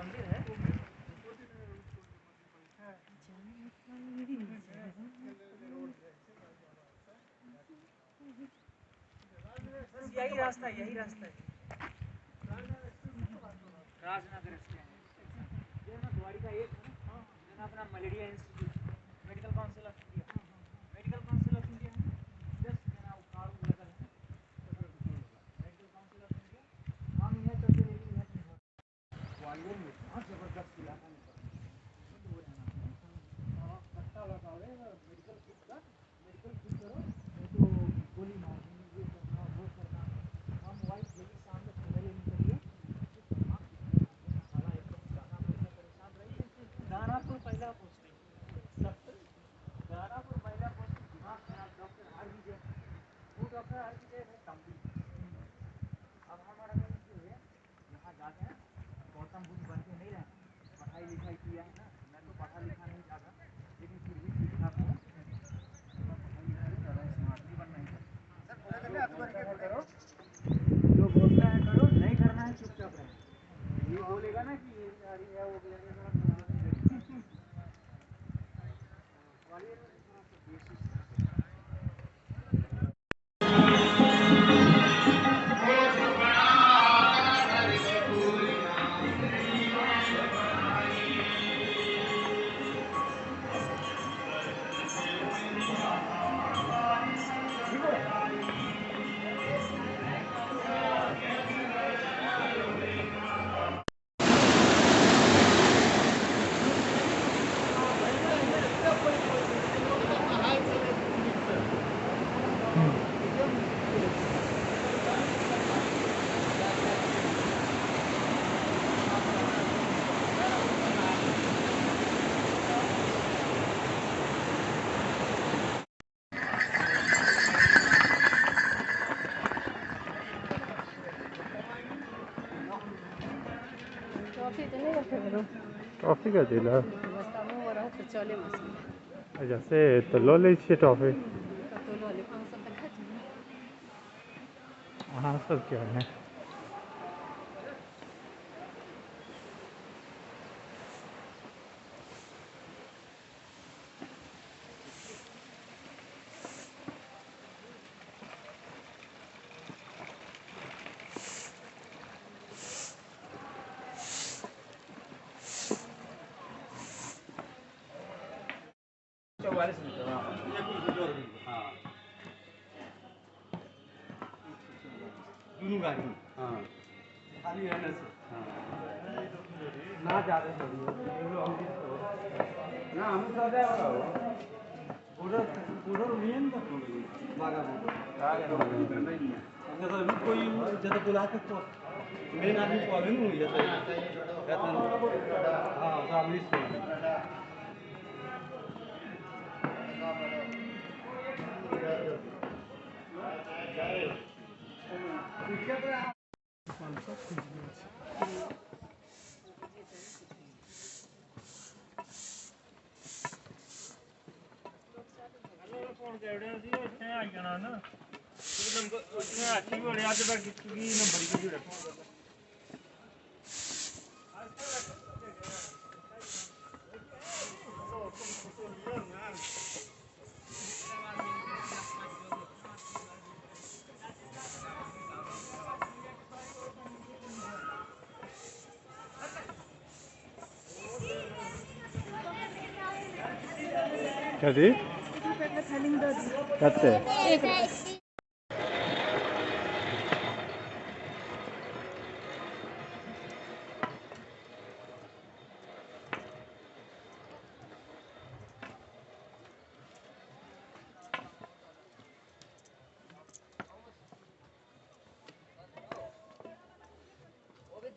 मंदिर है। यही रास्ता है, यही रास्ता है। राजनगर ये ना द्वारी का एक है ना, अपना malaria institute, medical council of India, medical council of India just ना कार लगा है, मेडिकल काउंसिल ऑफ इंडिया। हम यहाँ चलते रहेंगे, ग्वालियर में बहुत जबरदस्त इलाका कट्टा लगा हुआ है मेडिकल किट का, मेडिकल किट करो तो गोली मार देंगे, ये करना वो करना। हम वाइट जल्दी सामने खड़े निकलिए, दानापुर पहला पोस्ट, दानापुर पहला पोस्ट दिमाग खराब। डॉक्टर आर विजय, वो डॉक्टर आर विजय है तंबी। अब हमारा जो है यहाँ जाते हैं, गौतम बुद्ध बन के नहीं रहे, पढ़ाई लिखाई किया है ना। मैं तो पढ़ा लिखा नहीं ज़्यादा, लेकिन फिर भी ठीक ठाक हूँ। पढ़ाई लिखाई ज़्यादा स्मार्ट नहीं बनना है करो, जो बोलता है करो, नहीं करना है चुपचाप रहे। ये बोलेगा ना कि ये गाड़ी है वो टॉफी का दिला जैसे तो लो ले टॉफी। हाँ सब क्या है गाड़ी हाँ खाली रहने से ना ज़्यादा ना हम तो ज़्यादा पूरा उड़ियन का बागा जैसे अभी कोई जैसे बुला के तो मेन आदमी को अभी नहीं जैसे हाँ सामने से आई जाना ना नंबर उसने अच्छी बड़े आज तक की नंबर की जो रखा क्या दी कहते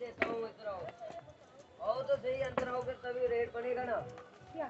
देता हूँ इधर आओ तो सही अंदर आओगे तभी रेट बनेगा ना क्या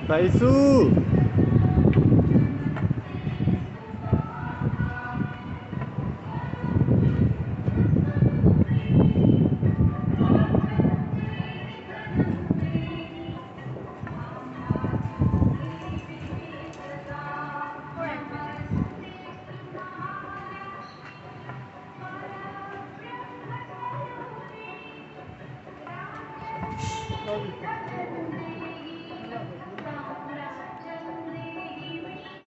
बाईसू